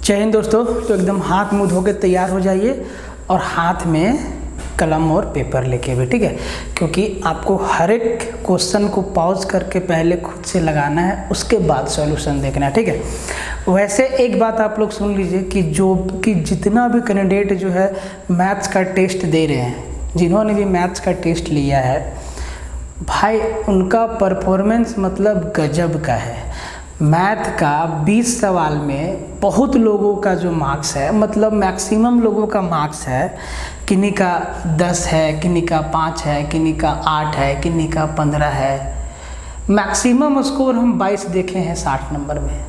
जय हिंद दोस्तों। तो एकदम हाथ मुंह धो के तैयार हो जाइए और हाथ में कलम और पेपर लेके भी, ठीक है, क्योंकि आपको हर एक क्वेश्चन को पॉज करके पहले खुद से लगाना है, उसके बाद सॉल्यूशन देखना है, ठीक है। वैसे एक बात आप लोग सुन लीजिए कि जितना भी कैंडिडेट जो है मैथ्स का टेस्ट दे रहे हैं, जिन्होंने भी मैथ्स का टेस्ट लिया है भाई, उनका परफॉर्मेंस मतलब गजब का है। मैथ का 20 सवाल में बहुत लोगों का जो मार्क्स है, मतलब मैक्सिमम लोगों का मार्क्स है, किन्हीं का 10 है, किन्हीं का 5 है, किन्हीं का 8 है, किन्हीं का 15 है। मैक्सिमम स्कोर हम 22 देखे हैं 60 नंबर में।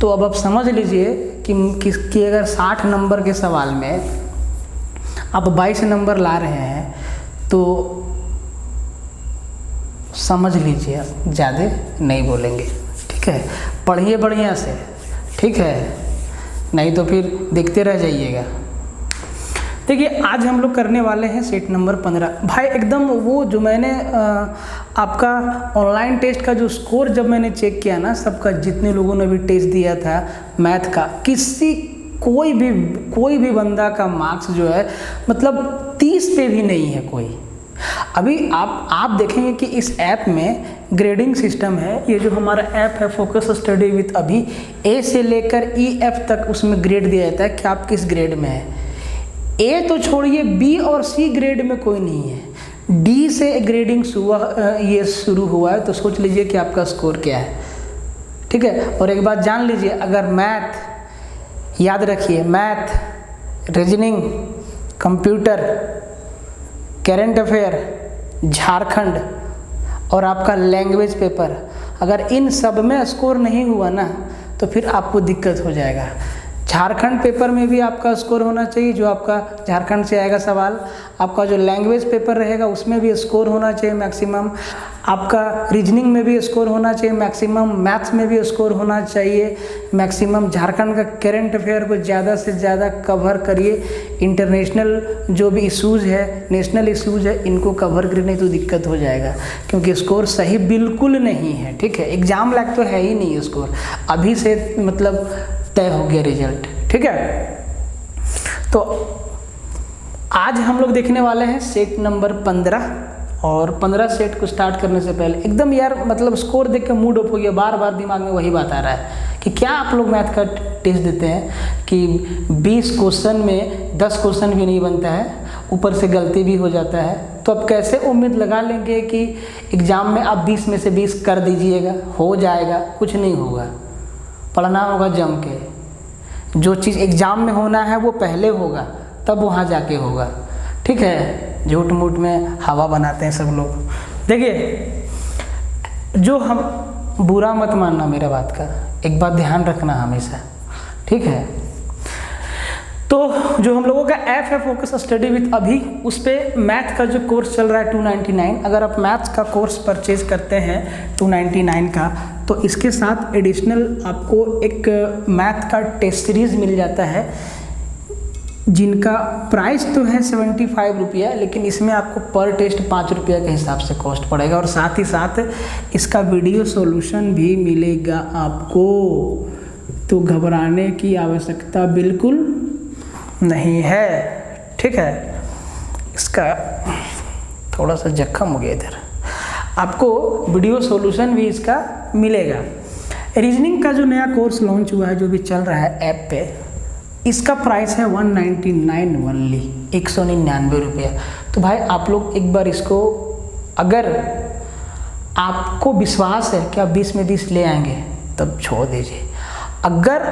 तो अब आप समझ लीजिए कि अगर 60 नंबर के सवाल में आप 22 नंबर ला रहे हैं तो समझ लीजिए, ज़्यादा नहीं बोलेंगे, ठीक है। पढ़िए बढ़िया से, ठीक है, नहीं तो फिर देखते रह जाइएगा। देखिए आज हम लोग करने वाले हैं सेट नंबर 15। भाई एकदम वो जो मैंने आपका ऑनलाइन टेस्ट का जो स्कोर जब मैंने चेक किया ना, सबका जितने लोगों ने भी टेस्ट दिया था मैथ का, कोई भी बंदा का मार्क्स जो है मतलब 30 पे भी नहीं है कोई। अभी आप देखेंगे कि इस ऐप में ग्रेडिंग सिस्टम है। ये जो हमारा ऐप है फोकस स्टडी विथ अभी, ए से लेकर EF तक उसमें ग्रेड दिया जाता है कि आप किस ग्रेड में है। ए तो छोड़िए, बी और सी ग्रेड में कोई नहीं है। डी से ग्रेडिंग ये शुरू हुआ है, तो सोच लीजिए कि आपका स्कोर क्या है, ठीक है। और एक बात जान लीजिए, अगर मैथ, याद रखिए, math, reasoning, computer, current affair, Jharkhand और आपका लैंग्वेज पेपर, अगर इन सब में स्कोर नहीं हुआ ना तो फिर आपको दिक्कत हो जाएगा। झारखंड पेपर में भी आपका स्कोर होना चाहिए, जो आपका झारखंड से आएगा सवाल। आपका जो लैंग्वेज पेपर रहेगा उसमें भी स्कोर होना चाहिए मैक्सिमम। आपका रीजनिंग में भी स्कोर होना चाहिए मैक्सिमम। मैथ्स में भी स्कोर होना चाहिए मैक्सिमम। झारखंड का करेंट अफेयर को ज़्यादा से ज़्यादा कवर करिए। इंटरनेशनल जो भी इशूज़ है, नेशनल इशूज़ है, इनको कवर करिए, नहीं तो दिक्कत हो जाएगा, क्योंकि स्कोर सही बिल्कुल नहीं है, ठीक है। एग्ज़ाम लायक तो है ही नहीं स्कोर, अभी से मतलब तय हो गया रिजल्ट, ठीक है। तो आज हम लोग देखने वाले हैं सेट नंबर 15। और 15 सेट को स्टार्ट करने से पहले एकदम यार मतलब स्कोर देख के मूड ऑफ हो गया। बार बार दिमाग में वही बात आ रहा है कि क्या आप लोग मैथ का टेस्ट देते हैं कि 20 क्वेश्चन में 10 क्वेश्चन भी नहीं बनता है, ऊपर से गलती भी हो जाता है। तो अब कैसे उम्मीद लगा लेंगे कि एग्ज़ाम में आप 20 में से 20 कर दीजिएगा, हो जाएगा? कुछ नहीं होगा। पढ़ना होगा जम के। जो चीज़ एग्ज़ाम में होना है वो पहले होगा, तब वहाँ जाके होगा, ठीक है। झूठ मूठ में हवा बनाते हैं सब लोग। देखिए, जो हम बुरा मत मानना मेरा बात का, एक बात ध्यान रखना हमेशा, ठीक है। तो जो हम लोगों का ऐप है फोकस स्टडी विथ अभी, उस पर मैथ का जो कोर्स चल रहा है 299। अगर आप मैथ्स का कोर्स परचेज करते हैं 299 का, तो इसके साथ एडिशनल आपको एक मैथ का टेस्ट सीरीज़ मिल जाता है, जिनका प्राइस तो है 75 रुपया, लेकिन इसमें आपको पर टेस्ट 5 रुपया के हिसाब से कॉस्ट पड़ेगा। और साथ ही साथ इसका वीडियो सॉल्यूशन भी मिलेगा आपको, तो घबराने की आवश्यकता बिल्कुल नहीं है, ठीक है। इसका थोड़ा सा जख्म हो गया इधर, आपको वीडियो सॉल्यूशन भी इसका मिलेगा। रीजनिंग का जो नया कोर्स लॉन्च हुआ है, जो भी चल रहा है ऐप पे, इसका प्राइस है 199 ओनली, 199 रुपया। तो भाई आप लोग एक बार इसको, अगर आपको विश्वास है कि आप 20 में 20 ले आएंगे, तब छोड़ दीजिए। अगर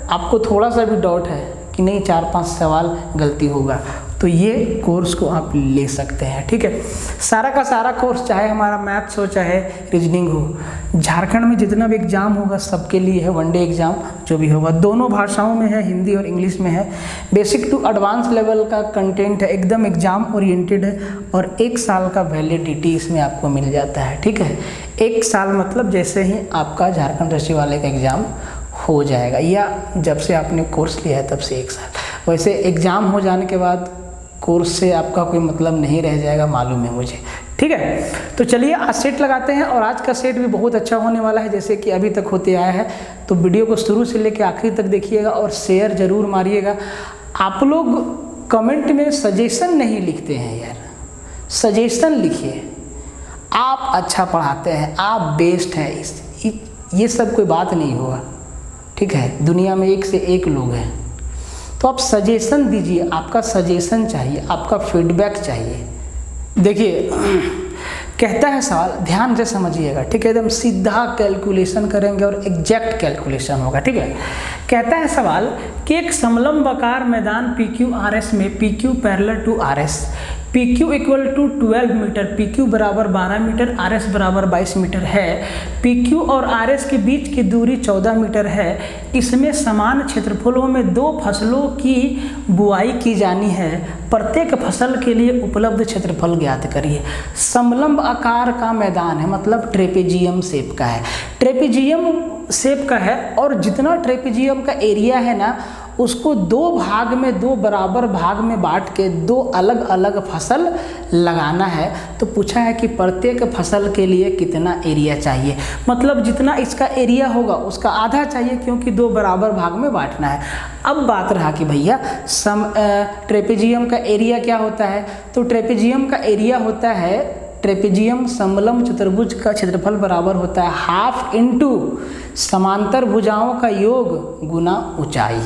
आपको थोड़ा सा भी डाउट है कि नहीं 4-5 सवाल गलती होगा, तो ये कोर्स को आप ले सकते हैं, ठीक है। सारा का सारा कोर्स, चाहे हमारा मैथ्स हो चाहे रीजनिंग हो, झारखंड में जितना भी एग्ज़ाम होगा सबके लिए है। वनडे एग्ज़ाम जो भी होगा दोनों भाषाओं में है, हिंदी और इंग्लिश में है। बेसिक टू एडवांस लेवल का कंटेंट है, एकदम एग्ज़ाम ओरिएंटेड है। और 1 साल का वैलिडिटी इसमें आपको मिल जाता है, ठीक है। 1 साल मतलब जैसे ही आपका झारखंड सचिवालय का एग्ज़ाम हो जाएगा, या जब से आपने कोर्स लिया है तब से 1 साल। वैसे एग्ज़ाम हो जाने के बाद कोर्स से आपका कोई मतलब नहीं रह जाएगा, मालूम है मुझे, ठीक है। तो चलिए आज सेट लगाते हैं और आज का सेट भी बहुत अच्छा होने वाला है जैसे कि अभी तक होते आया है। तो वीडियो को शुरू से लेकर आखिरी तक देखिएगा और शेयर जरूर मारिएगा। आप लोग कमेंट में सजेशन नहीं लिखते हैं यार, सजेशन लिखिए। आप अच्छा पढ़ाते हैं, आप बेस्ट हैं, ये सब कोई बात नहीं हुआ, ठीक है। दुनिया में एक से एक लोग हैं, तो आप सजेशन दीजिए, आपका सजेशन चाहिए, आपका फीडबैक चाहिए। देखिए कहता है सवाल, ध्यान से समझिएगा, ठीक है। एकदम सीधा कैलकुलेशन करेंगे और एग्जैक्ट कैलकुलेशन होगा, ठीक है। कहता है सवाल कि एक समलंबाकार मैदान PQRS में PQ parallel to RS, PQ equal to 12 metre, PQ बराबर 12 मीटर, RS बराबर 22 मीटर है। PQ और RS के बीच की दूरी 14 मीटर है। इसमें समान क्षेत्रफलों में 2 फसलों की बुआई की जानी है। प्रत्येक फसल के लिए उपलब्ध क्षेत्रफल ज्ञात करिए। समलंब आकार का मैदान है, मतलब ट्रेपेजियम शेप का है, ट्रेपेजियम शेप का है। और जितना ट्रेपेजियम का एरिया है ना, उसको 2 भाग में, 2 बराबर भाग में बांट के 2 अलग अलग फसल लगाना है। तो पूछा है कि प्रत्येक फसल के लिए कितना एरिया चाहिए, मतलब जितना इसका एरिया होगा उसका आधा चाहिए, क्योंकि 2 बराबर भाग में बांटना है। अब बात रहा कि भैया ट्रेपेजियम का एरिया क्या होता है। तो ट्रेपेजियम का एरिया होता है, ट्रेपेजियम समलंब चतुर्भुज का क्षेत्रफल बराबर होता है हाफ इंटू समांतर भुजाओं का योग गुना ऊंचाई,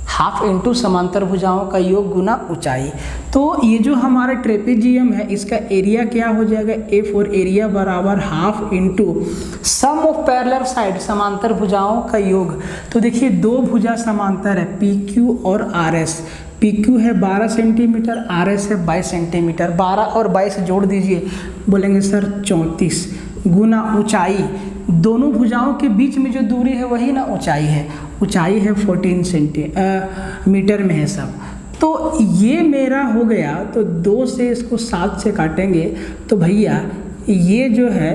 हाफ इंटू समांतर भुजाओं का योग गुना ऊंचाई। तो ये जो हमारा ट्रेपेजियम है इसका एरिया क्या हो जाएगा, A4 एरिया बराबर half into sum of parallel side, समांतर भुजाओं का योग। तो देखिए 2 भुजा समांतर है, PQ और RS। PQ है 12 सेंटीमीटर, RS है 22 सेंटीमीटर। 12 और 22 जोड़ दीजिए, बोलेंगे सर 34 गुना ऊंचाई। दोनों भुजाओं के बीच में जो दूरी है वही ना ऊंचाई है, ऊंचाई है 14 सेंटीमीटर में है सब। तो ये मेरा हो गया। तो 2 से इसको 7 से काटेंगे तो भैया ये जो है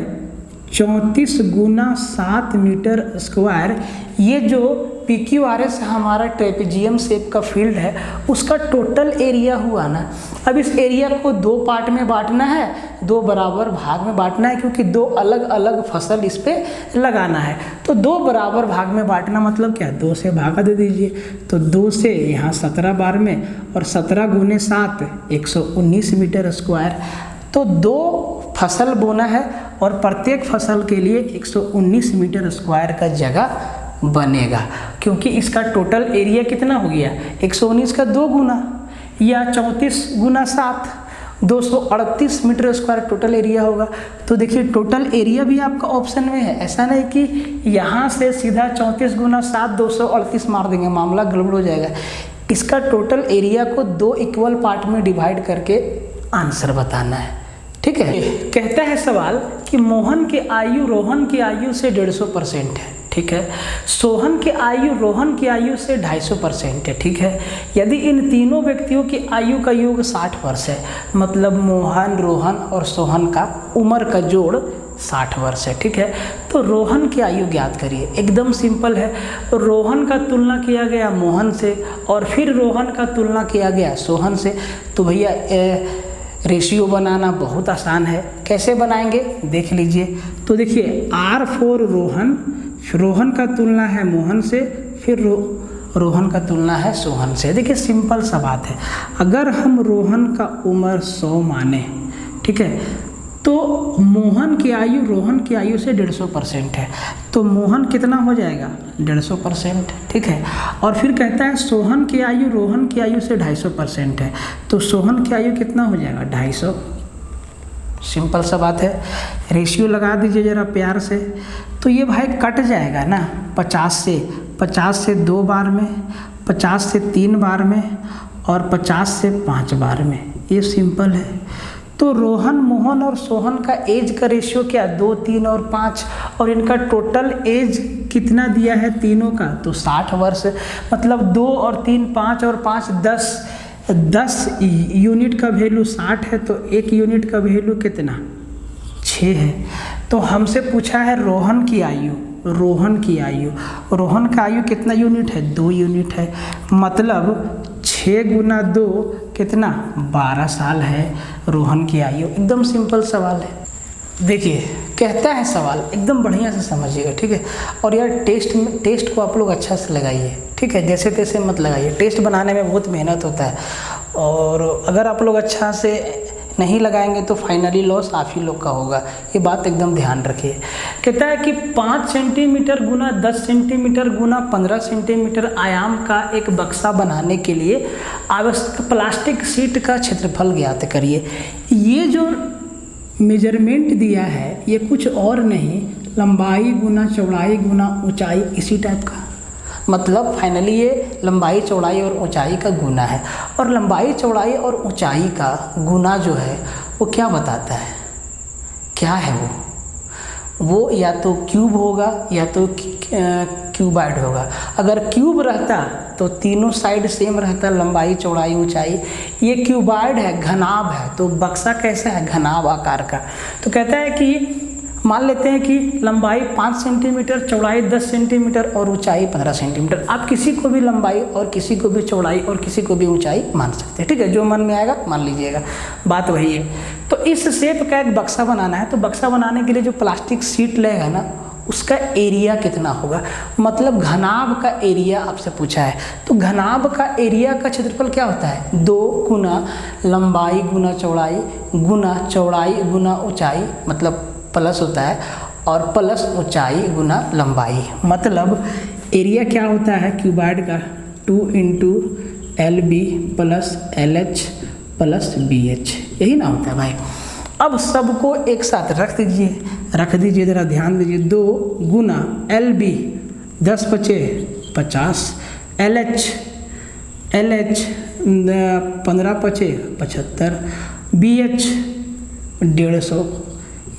34 गुना 7 मीटर स्क्वायर। ये जो PQRS हमारा ट्रेपेजियम शेप का फील्ड है उसका टोटल एरिया हुआ ना। अब इस एरिया को 2 पार्ट में बांटना है, 2 बराबर भाग में बांटना है, क्योंकि 2 अलग अलग फसल इस पे लगाना है। तो 2 बराबर भाग में बांटना मतलब क्या, 2 से भागा दे दीजिए। तो 2 से यहाँ 17 बार में, और 17 गुने 7 119 मीटर स्क्वायर। तो 2 फसल बोना है और प्रत्येक फसल के लिए 119 मीटर स्क्वायर का जगह बनेगा, क्योंकि इसका टोटल एरिया कितना हो गया, 119 का 2 गुना या 34 गुना 7, 238 मीटर स्क्वायर टोटल एरिया होगा। तो देखिए टोटल एरिया भी आपका ऑप्शन में है, ऐसा नहीं कि यहाँ से सीधा 34 गुना 7 238 मार देंगे, मामला गड़बड़ हो जाएगा। इसका टोटल एरिया को 2 इक्वल पार्ट में डिवाइड करके आंसर बताना है, ठीक है। कहता है सवाल कि मोहन की आयु रोहन की आयु से 150% है, ठीक है। सोहन की आयु रोहन की आयु से 250% है, ठीक है। यदि इन तीनों व्यक्तियों की आयु का योग 60 वर्ष है, मतलब मोहन, रोहन और सोहन का उम्र का जोड़ 60 वर्ष है, ठीक है। तो रोहन की आयु ज्ञात करिए। एकदम सिंपल है, रोहन का तुलना किया गया मोहन से और फिर रोहन का तुलना किया गया सोहन से। तो भैया रेशियो बनाना बहुत आसान है, कैसे बनाएंगे देख लीजिए। तो देखिए R4 रोहन, रोहन का तुलना है मोहन से, फिर रोहन का तुलना है सोहन से। देखिए सिंपल सा बात है, अगर हम रोहन का उम्र 100 माने, ठीक है, तो मोहन की आयु रोहन की आयु से 150% है, तो मोहन कितना हो जाएगा 150%, ठीक है। और फिर कहता है सोहन की आयु रोहन की आयु से 250% है, तो सोहन की आयु कितना हो जाएगा 250। सिंपल सा बात है, रेशियो लगा दीजिए ज़रा प्यार से। तो ये भाई कट जाएगा ना 50 से 2 बार में, 50 से 3 बार में और 50 से 5 बार में, ये सिंपल है। तो रोहन, मोहन और सोहन का एज का रेशियो क्या, 2, 3 और 5, और इनका टोटल एज कितना दिया है तीनों का, तो 60 वर्ष। मतलब 2 और 3 5 और 5 10 यूनिट का वैल्यू 60 है, तो 1 यूनिट का वैल्यू कितना 6 है। तो हमसे पूछा है रोहन की आयु, रोहन का आयु कितना यूनिट है 2 यूनिट है, मतलब 6 गुना 2 कितना 12 साल है रोहन की आयु। एकदम सिंपल सवाल है। देखिए कहता है सवाल, एकदम बढ़िया से समझिएगा, ठीक है। और यार टेस्ट को आप लोग अच्छा से लगाइए, ठीक है, जैसे तैसे मत लगाइए। टेस्ट बनाने में बहुत मेहनत होता है, और अगर आप लोग अच्छा से नहीं लगाएंगे तो फाइनली लॉस आप ही लोग का होगा। ये बात एकदम ध्यान रखिए। कहता है कि 5 सेंटीमीटर गुना 10 सेंटीमीटर गुना 15 सेंटीमीटर आयाम का एक बक्सा बनाने के लिए आवश्यक प्लास्टिक शीट का क्षेत्रफल ज्ञात करिए। ये जो मेजरमेंट दिया है ये कुछ और नहीं, लंबाई गुना चौड़ाई गुना ऊंचाई, इसी टाइप का। मतलब फाइनली ये लंबाई चौड़ाई और ऊंचाई का गुना है। और लंबाई चौड़ाई और ऊंचाई का गुना जो है वो क्या बताता है, क्या है वो या तो क्यूब होगा या तो क्यूबाइड होगा। अगर क्यूब रहता तो तीनों साइड सेम रहता, लंबाई चौड़ाई ऊंचाई। ये क्यूबाइड है, घनाभ है, तो बक्सा कैसा है, घनाभ आकार का। तो कहता है कि मान लेते हैं कि लंबाई 5 सेंटीमीटर, चौड़ाई 10 सेंटीमीटर और ऊंचाई 15 सेंटीमीटर। आप किसी को भी लंबाई और किसी को भी चौड़ाई और किसी को भी ऊंचाई मान सकते हैं, ठीक है, जो मन में आएगा मान लीजिएगा, बात वही है। तो इस शेप का एक बक्सा बनाना है, तो बक्सा बनाने के लिए जो प्लास्टिक शीट लगेगा ना उसका एरिया कितना होगा, मतलब घनाभ का एरिया आपसे पूछा है। तो घनाभ का एरिया का क्षेत्रफल क्या होता है, 2 गुना लंबाई गुना चौड़ाई गुना ऊंचाई, मतलब प्लस होता है, और प्लस ऊंचाई गुना लंबाई, मतलब एरिया क्या होता है क्यूबाइड का 2 into LB plus LH plus BH, यही ना होता है भाई। अब सबको एक साथ रख दीजिए, ज़रा ध्यान दीजिए। 2 गुना LB 10 × 5 = 50, LH 15 × 5 = 75, BH 150,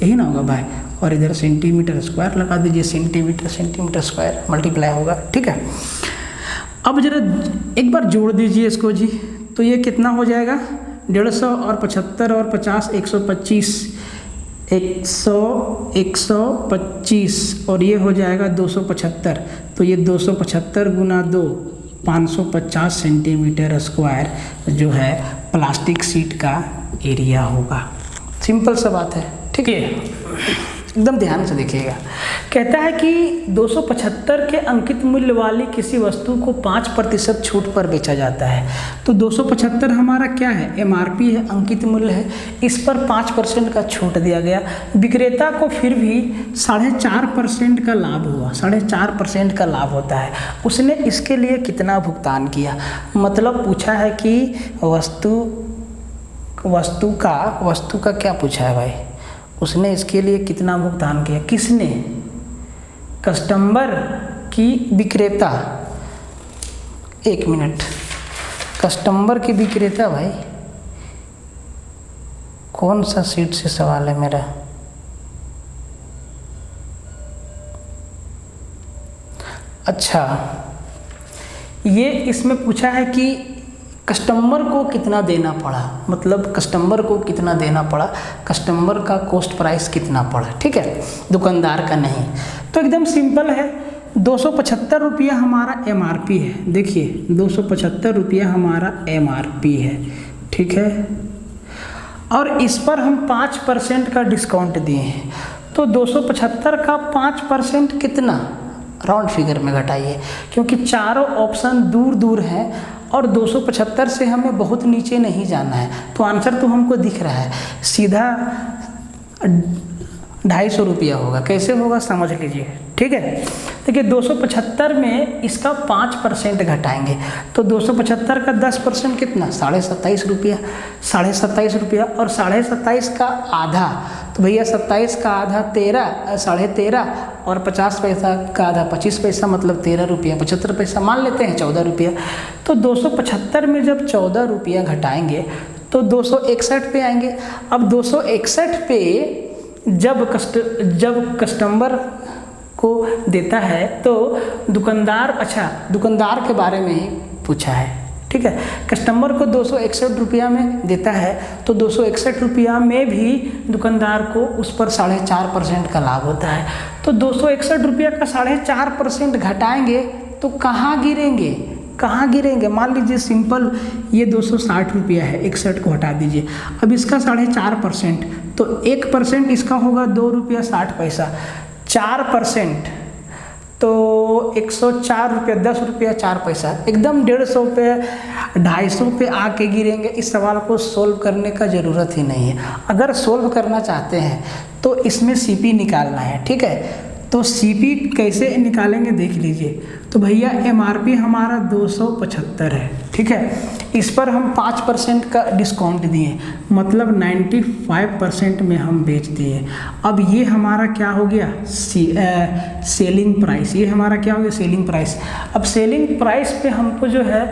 यही ना होगा भाई। और इधर सेंटीमीटर स्क्वायर लगा दीजिए, सेंटीमीटर स्क्वायर मल्टीप्लाई होगा, ठीक है। अब जरा एक बार जोड़ दीजिए इसको जी, तो ये कितना हो जाएगा, 150 और 75 और 50 125, 125 और ये हो जाएगा 275। तो ये 275 गुना 2 550 सेंटीमीटर स्क्वायर जो है प्लास्टिक शीट का एरिया होगा। सिंपल सा बात है, ठीक है, एकदम ध्यान से देखिएगा। कहता है कि 275 के अंकित मूल्य वाली किसी वस्तु को 5% छूट पर बेचा जाता है। तो 275 हमारा क्या है, MRP है, अंकित मूल्य है, इस पर 5% का छूट दिया गया। विक्रेता को फिर भी 4.5% का लाभ हुआ, 4.5% का लाभ होता है। उसने इसके लिए कितना भुगतान किया, मतलब पूछा है कि वस्तु का क्या पूछा है भाई, उसने इसके लिए कितना भुगतान किया, किसने, कस्टमर की विक्रेता, 1 मिनट, कस्टमर की विक्रेता भाई, कौन सा सीट से सवाल है मेरा, अच्छा ये इसमें पूछा है कि कस्टमर को कितना देना पड़ा, मतलब कस्टमर को कितना देना पड़ा, कस्टमर का कॉस्ट प्राइस कितना पड़ा, ठीक है, दुकानदार का नहीं। तो एकदम सिंपल है, 275 रुपया हमारा MRP है। देखिए 275 रुपया हमारा MRP है, ठीक है, और इस पर हम 5% का डिस्काउंट दिए हैं। तो 275 का 5% कितना, राउंड फिगर में घटाइए, क्योंकि चारों ऑप्शन दूर दूर हैं और 275 से हमें बहुत नीचे नहीं जाना है। तो आंसर तो हमको दिख रहा है, सीधा 250 रुपया होगा। कैसे होगा समझ लीजिए, ठीक है। देखिए 275 में इसका 5% घटाएंगे, तो 275 का 10% कितना, 27.5 रुपया, 27.5 रुपया, और 27.5 का आधा, तो भैया 27 का आधा 13, 13.5, और 50 पैसा का आधा 25 पैसा, मतलब 13 रुपया 75 पैसा, मान लेते हैं 14 रुपया। तो 275 में जब 14 रुपया घटाएंगे तो 261 पे आएंगे। अब 261 पे जब कस्टमर को देता है तो दुकानदार, अच्छा दुकानदार के बारे में ही पूछा है, ठीक है, कस्टमर को 261 रुपया में देता है, तो 261 रुपया में भी दुकानदार को उस पर 4.5% का लाभ होता है। तो 261 रुपया का 4.5% घटाएंगे तो कहाँ गिरेंगे, कहाँ गिरेंगे? मान लीजिए सिंपल ये 260 रुपया है, 61 को हटा दीजिए, अब इसका 4.5%, तो 1% इसका होगा 2 रुपया 60 पैसा, 4% तो 104 रुपया, 10 रुपया 4 पैसा, एकदम 150 पे 250 पे आके गिरेंगे। इस सवाल को सोल्व करने का ज़रूरत ही नहीं है। अगर सोल्व करना चाहते हैं तो इसमें सीपी निकालना है, ठीक है। तो सीपी कैसे निकालेंगे देख लीजिए। तो भैया एमआरपी हमारा 275 है, ठीक है। इस पर हम 5% का डिस्काउंट दिए, मतलब 95% में हम बेच दिए। अब ये हमारा क्या हो गया? Selling price. ये हमारा क्या हो गया? Selling price. अब सेलिंग प्राइस पे हमको जो है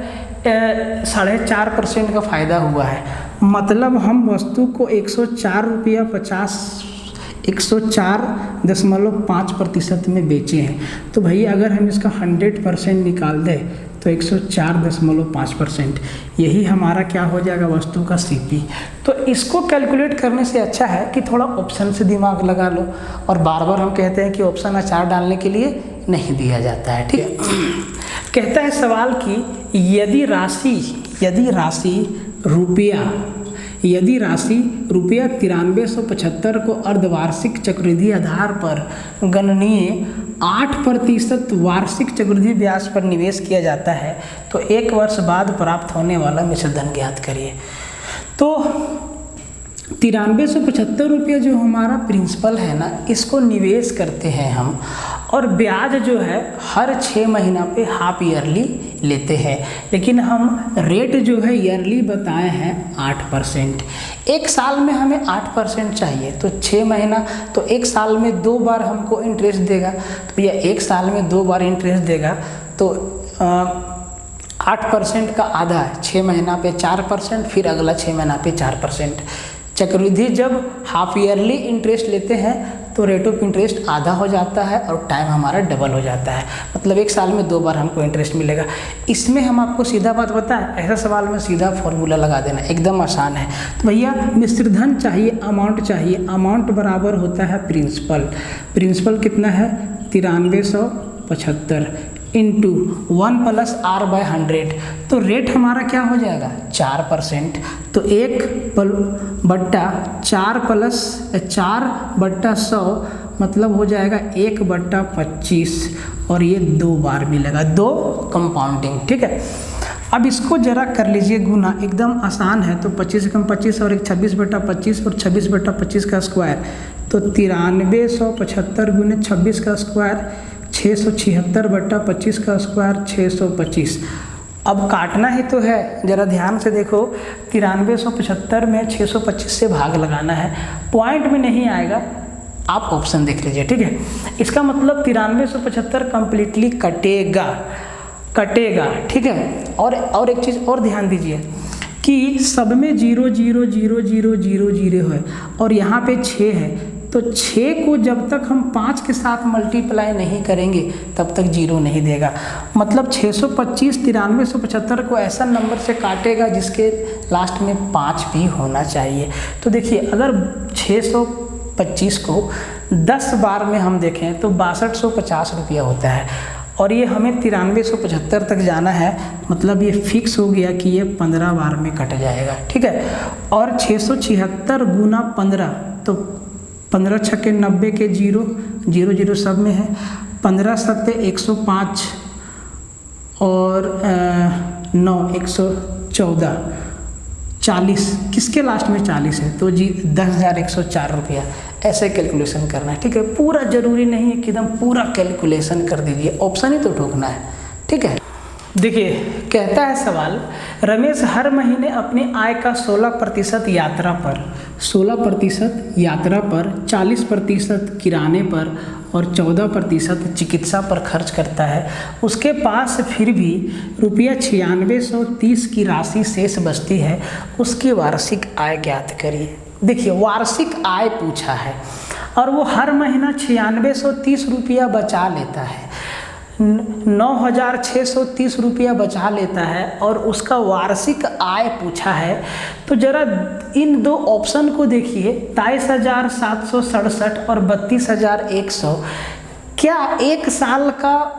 4.5% का फ़ायदा हुआ है, मतलब हम वस्तु को 104.5% में बेचे हैं। तो भैया अगर हम इसका 100% निकाल दें तो 104.5%, यही हमारा क्या हो जाएगा? वस्तु का सीपी। तो इसको कैलकुलेट करने से अच्छा है कि थोड़ा ऑप्शन से दिमाग लगा लो, और बार बार हम कहते हैं कि ऑप्शन अचार डालने के लिए नहीं दिया जाता है, ठीक है। कहता है सवाल कि यदि राशि रुपया 9375 को अर्धवार्षिक चक्रवृद्धि आधार पर गणनीय 8% वार्षिक चक्रवृद्धि ब्याज पर निवेश किया जाता है तो 1 वर्ष बाद प्राप्त होने वाला मिश्र धन ज्ञात करिए। तो 9375 रुपया जो हमारा प्रिंसिपल है ना, इसको निवेश करते हैं हम, और ब्याज जो है हर 6 महीना पे हाफ ईयरली लेते हैं, लेकिन हम रेट जो है ईयरली बताए हैं 8%। 1 साल में हमें 8% चाहिए, तो 6 महीना तो 1 साल में 2 बार हमको इंटरेस्ट देगा। तो भैया 1 साल में 2 बार इंटरेस्ट देगा तो 8% का आधा है, 6 महीना पे 4%, फिर अगला 6 महीना पे 4%। चक्रवृद्धि जब हाफ ईयरली इंटरेस्ट लेते हैं तो रेट ऑफ इंटरेस्ट आधा हो जाता है और टाइम हमारा डबल हो जाता है, मतलब 1 साल में 2 बार हमको इंटरेस्ट मिलेगा। इसमें हम आपको सीधा बात बताएं, ऐसा सवाल में सीधा फॉर्मूला लगा देना, एकदम आसान है। तो भैया मिश्र धन चाहिए, अमाउंट चाहिए, अमाउंट बराबर होता है प्रिंसिपल कितना है? 9375 इंटू 1 + R/100, तो रेट हमारा क्या हो जाएगा? 4%। तो 1/4 मतलब हो जाएगा 1/25, और ये 2 बार मिलेगा, 2 कंपाउंडिंग, ठीक है। अब इसको जरा कर लीजिए गुना, एकदम आसान है। तो 25 कम 25 और 26/25 और 26/25 का स्क्वायर, तो 9375 गुने 26 का स्क्वायर 676/25 का स्क्वायर 625। अब काटना ही तो है, ज़रा ध्यान से देखो। 9375 में 625 से भाग लगाना है, पॉइंट में नहीं आएगा, आप ऑप्शन देख लीजिए, ठीक है। इसका मतलब 9375 कंप्लीटली कटेगा, ठीक है। और एक चीज़ और ध्यान दीजिए कि सब में 0 0 0 0 0 0 है और यहाँ पे 6 है, तो 6 को जब तक हम 5 के साथ मल्टीप्लाई नहीं करेंगे तब तक 0 नहीं देगा। मतलब 625 9375 को ऐसा नंबर से काटेगा जिसके लास्ट में 5 भी होना चाहिए। तो देखिए अगर 625 को 10 बार में हम देखें तो 6250 रुपया होता है, और ये हमें 9375 तक जाना है, मतलब ये फिक्स हो गया कि ये 15 बार में कट जाएगा, ठीक है। और 676 गुना 15, तो 15 छक्के 90 के 0 0 0 सब में है, 15 सत्ते 105 और 9 114, 40 किसके लास्ट में 40 है, तो जी 10,104 रुपया। ऐसे कैलकुलेशन करना है, ठीक है। पूरा जरूरी नहीं है कि एकदम पूरा कैलकुलेशन कर दीजिए, ऑप्शन ही तो ठोकना है, ठीक है। देखिए कहता है सवाल, रमेश हर महीने अपनी आय का 16% यात्रा पर 40% किराने पर और 14% चिकित्सा पर खर्च करता है, उसके पास फिर भी रुपया 9630 की राशि शेष बचती है, उसकी वार्षिक आय ज्ञात करिए। देखिए वार्षिक आय पूछा है और वो हर महीना 9630 रुपया बचा लेता है, 9630 रुपया बचा लेता है और उसका वार्षिक आय पूछा है। तो जरा इन दो ऑप्शन को देखिए, 22,767 और 32,100, क्या एक साल का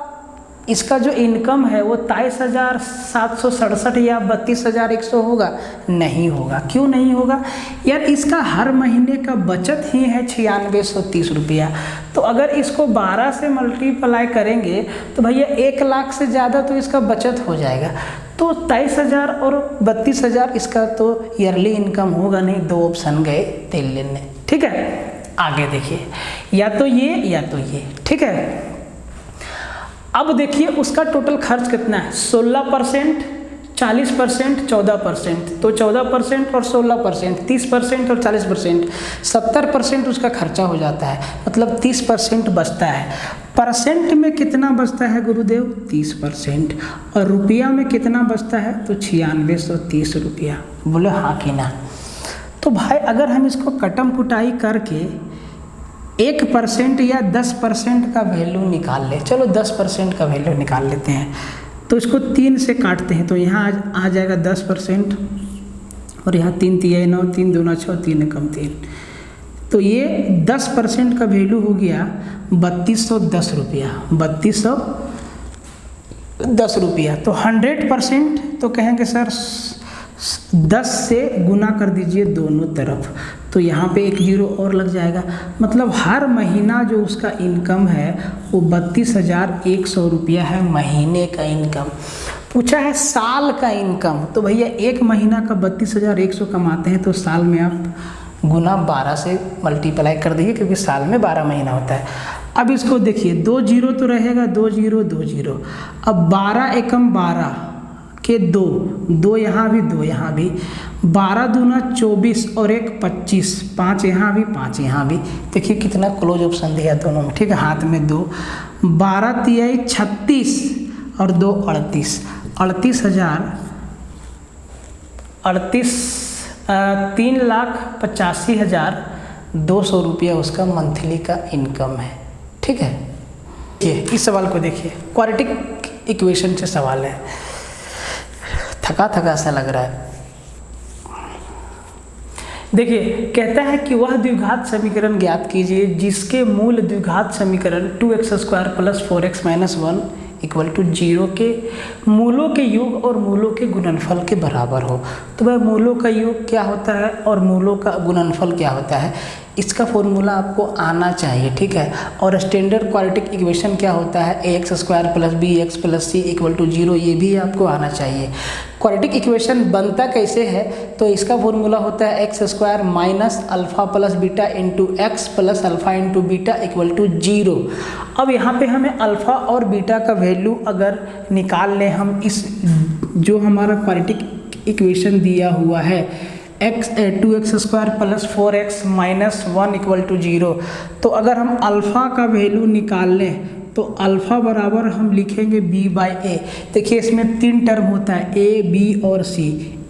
इसका जो इनकम है वो 23,767 या 32,100 होगा? नहीं होगा। क्यों नहीं होगा यार? इसका हर महीने का बचत ही है 9630 रुपया। तो अगर इसको 12 से मल्टीप्लाई करेंगे तो भैया 1 लाख से ज़्यादा तो इसका बचत हो जाएगा। तो 23,000 और 32,000 इसका तो ईयरली इनकम होगा नहीं। 2 ऑप्शन गए तेल लेने। ठीक है, आगे देखिए, या तो ये या तो ये। ठीक है, अब देखिए उसका टोटल खर्च कितना है? 16%, 40%, 14%। तो 14% और 16%, 30% और 40%, 70% उसका खर्चा हो जाता है, मतलब 30% बचता है। परसेंट में कितना बचता है गुरुदेव? 30%। और रुपया में कितना बचता है? तो 9630 रुपया। बोले हाँ कि ना? तो भाई अगर हम इसको कटम कुटाई करके 1% या 10% का वैल्यू निकाल ले, चलो 10% का वैल्यू निकाल लेते हैं, तो इसको 3 से काटते हैं तो यहाँ आ जाएगा 10%, और यहाँ 3 तिया 9, 3 दूना 6, 3 कम 3, तो ये 10% का वैल्यू हो गया 3210 रुपया। 3210 रुपया। तो 100% तो कहेंगे सर 10 से गुना कर दीजिए दोनों तरफ, तो यहाँ पे 1 जीरो और लग जाएगा। मतलब हर महीना जो उसका इनकम है वो 32,100 रुपया है महीने का इनकम। पूछा है साल का इनकम, तो भैया 1 महीना का 32,100 कमाते हैं तो साल में आप गुना 12 से मल्टीप्लाई कर दीजिए, क्योंकि साल में 12 महीना होता है। अब इसको देखिए 2 जीरो तो रहेगा, 2 जीरो 2 जीरो। अब 12 एकम 12 के 2 यहाँ भी 2 यहाँ भी, 12 दूना 24 और 1 25, 5 यहाँ भी 5 यहाँ भी। देखिए कितना क्लोज ऑप्शन दिया दोनों में। ठीक है, हाथ में 2, 12 तियाई 36 और 2 38, 3,85,200 रुपया उसका मंथली का इनकम है। ठीक है, ये इस सवाल को देखिए, क्वाड्रेटिक इक्वेशन से सवाल है, थका सा लग रहा है। देखिए कहता है कि वह द्विघात समीकरण ज्ञात कीजिए जिसके मूल द्विघात समीकरण 2x² + 4x - 1 = 0 के मूलों के योग और मूलों के गुणनफल के बराबर हो। तो वह मूलों का योग क्या होता है और मूलों का गुणनफल क्या होता है, इसका फॉर्मूला आपको आना चाहिए। ठीक है, और स्टैंडर्ड क्वाड्रेटिक इक्वेशन क्या होता है, ax² + bx + c = 0, ये भी आपको आना चाहिए। क्वाड्रेटिक इक्वेशन बनता कैसे है, तो इसका फॉर्मूला होता है x² - α + β × x + α × β = 0। अब यहाँ पे हमें अल्फ़ा और बीटा का वैल्यू अगर निकाल लें हम, इस जो हमारा क्वाड्रेटिक इक्वेशन दिया हुआ है 2x² + 4x - 1 = 0, तो अगर हम अल्फ़ा का वैल्यू निकाल लें तो अल्फ़ा बराबर हम लिखेंगे b/a। देखिए इसमें 3 टर्म होता है, a, b और c।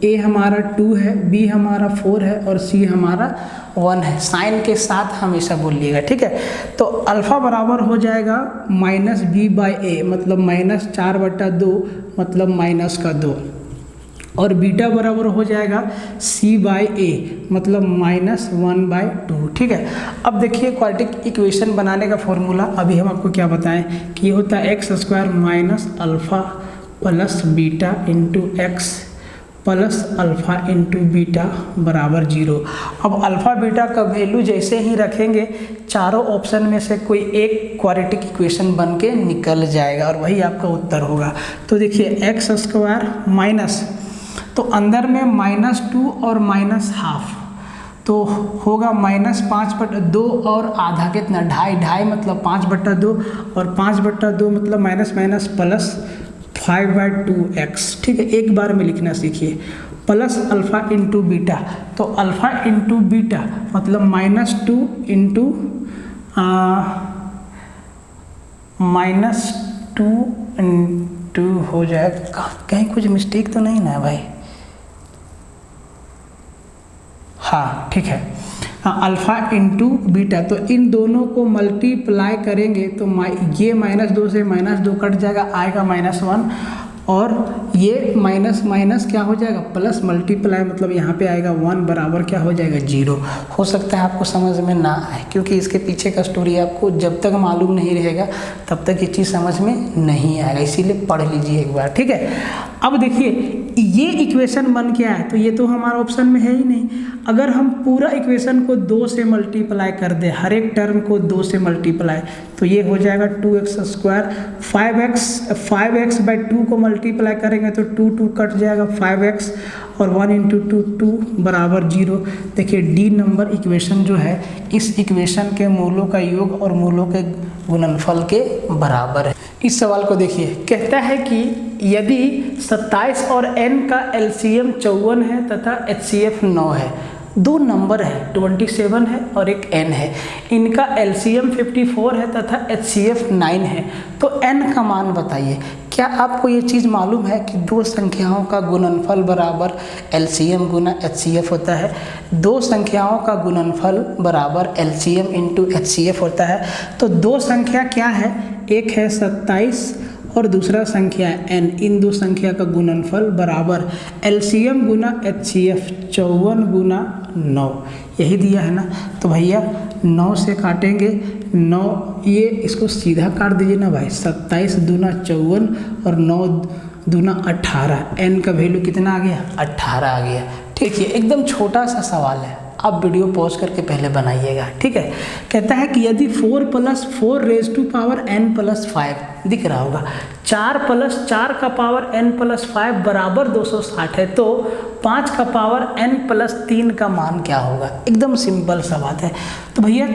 a हमारा 2 है, b हमारा 4 है और c हमारा 1 है। साइन के साथ हमेशा बोलिएगा। ठीक है, तो अल्फ़ा बराबर हो जाएगा -b/a, मतलब -4/2, मतलब -2, और बीटा बराबर हो जाएगा c/a, मतलब -1/2। ठीक है, अब देखिए क्वाड्रेटिक इक्वेशन बनाने का फॉर्मूला अभी हम आपको क्या बताएं कि ये होता है x² - α + β × x + α × β बराबर 0। अब अल्फ़ा बीटा का वैल्यू जैसे ही रखेंगे, चारों ऑप्शन में से कोई एक क्वाड्रेटिक इक्वेशन बन के निकल जाएगा और वही आपका उत्तर होगा। तो देखिए x² माइनस, तो अंदर में -2 और -½ तो होगा -5/2 और आधा कितना, 2.5 मतलब 5/2, और 5/2 मतलब माइनस प्लस 5/2x। ठीक है, एक बार में लिखना सीखिए, प्लस अल्फ़ा × बीटा, तो अल्फ़ा × बीटा मतलब -2 हो जाएगा। कहीं कुछ मिस्टेक तो नहीं ना भाई? हाँ ठीक है, हाँ अल्फ़ा × बीटा, तो इन दोनों को मल्टीप्लाई करेंगे तो ये -2 से -2 कट जाएगा, आएगा -1, और ये माइनस माइनस क्या हो जाएगा, प्लस मल्टीप्लाई, मतलब यहाँ पे आएगा 1 बराबर क्या हो जाएगा 0। हो सकता है आपको समझ में ना आए, क्योंकि इसके पीछे का स्टोरी आपको जब तक मालूम नहीं रहेगा तब तक ये चीज़ समझ में नहीं आएगा, इसीलिए पढ़ लीजिए एक बार, ठीक है। अब देखिए ये इक्वेशन बन क्या है, तो ये तो हमारा ऑप्शन में है ही नहीं। अगर हम पूरा इक्वेशन को 2 से मल्टीप्लाई कर दें, हर एक टर्म को 2 से मल्टीप्लाई, तो ये हो जाएगा 2x²। 5x बाई 2 को मल्टीप्लाई करेंगे तो 2 कट जाएगा, 5x और 1 × 2 2 बराबर 0। देखिए डी नंबर इक्वेशन जो है इस इक्वेशन के मूलों का योग और मूलों के गुणनफल के बराबर है। इस सवाल को देखिए, कहता है कि यदि 27 और n का LCM 54 है तथा HCF 9 है, दो नंबर है 27 है और एक n है, इनका LCM 54 है तथा HCF 9 है, तो n का मान बताइए। क्या आपको ये चीज़ मालूम है कि दो संख्याओं का गुणनफल बराबर LCM गुना HCF होता है। दो संख्याओं का गुणनफल बराबर LCM इंटू HCF होता है। तो दो संख्या क्या है, एक है 27 और दूसरा संख्या n, इन दो संख्या का गुणनफल बराबर LCM गुना HCF 54 गुना 9, यही दिया है ना। तो भैया 9 से काटेंगे 9, ये इसको सीधा काट दीजिए ना भाई, 27 दूना 54 और 9 दूना 18, n का वैल्यू कितना आ गया 18 आ गया। ठीक है, एकदम छोटा सा सवाल है, आप वीडियो पॉज करके पहले बनाइएगा, ठीक है। कहता है कि यदि 4 + 4 रेज़ टू पावर n + 5 दिख रहा होगा, 4 + 4 का पावर n + 5 बराबर 260 है, तो 5 का पावर n + 3 का मान क्या होगा। एकदम सिंपल सा बात है। तो भैया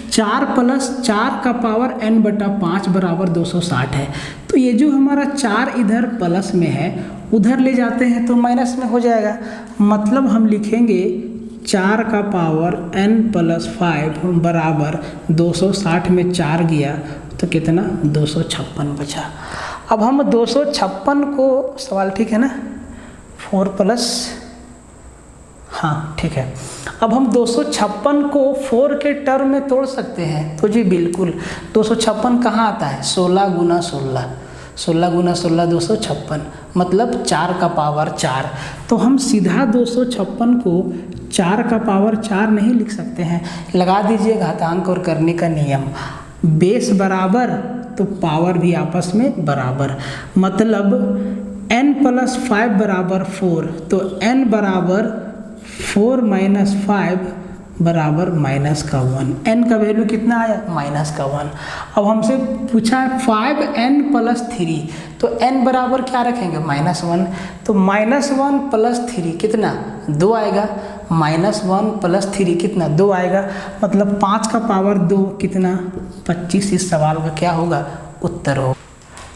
4 + 4 का पावर n/5 बराबर 260 है, तो ये जो हमारा 4 इधर प्लस में है उधर ले जाते हैं तो माइनस में हो जाएगा। मतलब हम लिखेंगे 4 का पावर n + 5 बराबर 260 में 4 गया तो कितना 256 बचा। अब हम 256 को सवाल ठीक है ना, 4 प्लस, हाँ ठीक है। अब हम 256 को 4 के टर्म में तोड़ सकते हैं, तो जी बिल्कुल। 256 कहाँ आता है, 16 गुना 16, 16 गुना 16 256, मतलब 4 का पावर 4। तो हम सीधा 256 को 4 का पावर 4 नहीं लिख सकते हैं, लगा दीजिए घातांक और करने का नियम, बेस बराबर तो पावर भी आपस में बराबर, मतलब n + 5 बराबर 4, तो n बराबर 4 - 5 बराबर -1। n का वैल्यू कितना आया -1। अब हमसे पूछा है 5n + 3, तो n बराबर क्या रखेंगे -1, तो -1 + 3 कितना 2 आएगा, -1 + 3 कितना 2 आएगा, मतलब 5 का पावर 2 कितना 25। इस सवाल का क्या होगा उत्तर हो।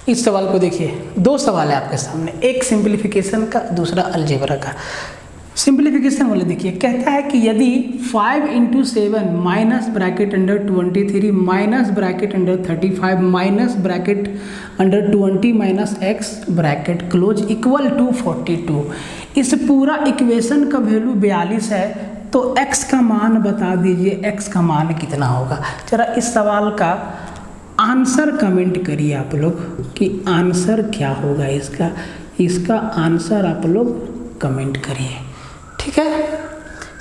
इस सवाल को देखिए, दो सवाल है आपके सामने, एक सिंप्लीफिकेशन का दूसरा अलजेब्रा का। सिंप्लीफिकेशन वाले देखिए, कहता है कि यदि 5 × 7 minus bracket under 23 minus bracket under 35 minus bracket under 20 minus x bracket close equal to 42, इस पूरा इक्वेशन का वैल्यू 42 है, तो x का मान बता दीजिए, x का मान कितना होगा। जरा इस सवाल का आंसर कमेंट करिए आप लोग कि आंसर क्या होगा इसका आंसर आप लोग कमेंट करिए, ठीक है।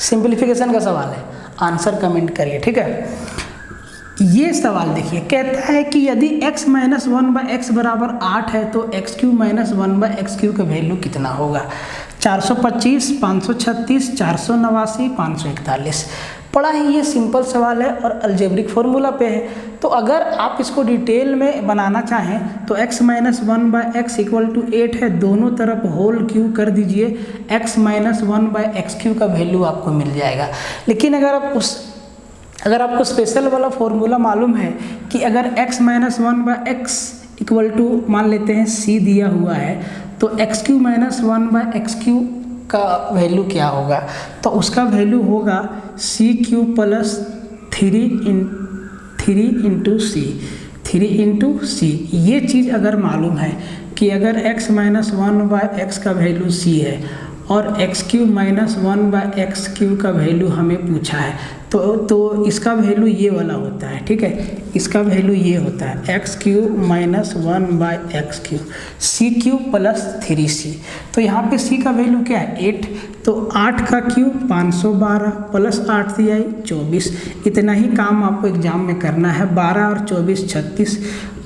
सिंप्लीफिकेशन का सवाल है, आंसर कमेंट करिए, ठीक है। ये सवाल देखिए, कहता है कि यदि x - 1/x बराबर 8 है तो x³ - 1/x³ का वैल्यू कितना होगा। 425, 536, 489, 541। बड़ा ही ये सिंपल सवाल है और अलजेब्रिक फॉर्मूला पे है, तो अगर आप इसको डिटेल में बनाना चाहें तो x - 1/x = 8 है, दोनों तरफ होल क्यू कर दीजिए, x - 1/x³ का वैल्यू आपको मिल जाएगा। लेकिन अगर आपको स्पेशल वाला फॉर्मूला मालूम है कि अगर x - 1/x = मान लेते हैं c दिया हुआ है, तो x³ - 1/x³ का वैल्यू क्या होगा, तो उसका वैल्यू होगा c³ + 3 × c। ये चीज़ अगर मालूम है कि अगर x - 1/x का वैल्यू c है और x³ माइनस 1/x³ का वैल्यू हमें पूछा है, तो इसका वैल्यू ये वाला होता है, ठीक है। इसका वैल्यू ये होता है x³ minus 1/x³, c³ plus 3c। तो यहाँ पे c का वैल्यू क्या है 8, तो 8 का क्यूब 512 प्लस 8 दिया 24। इतना ही काम आपको एग्जाम में करना है। 12 और 24 36,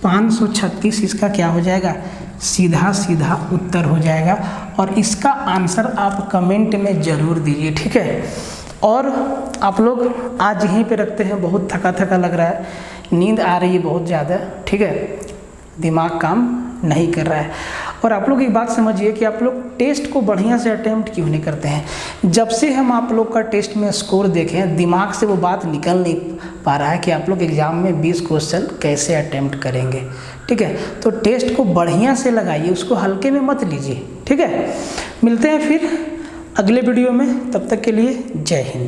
536 इसका क्या हो जाएगा, सीधा सीधा उत्तर हो जाएगा। और इसका आंसर आप कमेंट में ज़रूर दीजिए, ठीक है। और आप लोग आज यहीं पे रखते हैं, बहुत थका थका लग रहा है, नींद आ रही है बहुत ज़्यादा, ठीक है, दिमाग काम नहीं कर रहा है। और आप लोग एक बात समझिए कि आप लोग टेस्ट को बढ़िया से अटेम्प्ट क्यों नहीं करते हैं। जब से हम आप लोग का टेस्ट में स्कोर देखें, दिमाग से वो बात निकल नहीं पा रहा है कि आप लोग एग्ज़ाम में 20 क्वेश्चन कैसे अटेम्प्ट करेंगे, ठीक है। तो टेस्ट को बढ़िया से लगाइए, उसको हल्के में मत लीजिए, ठीक है। मिलते हैं फिर अगले वीडियो में, तब तक के लिए जय हिंद।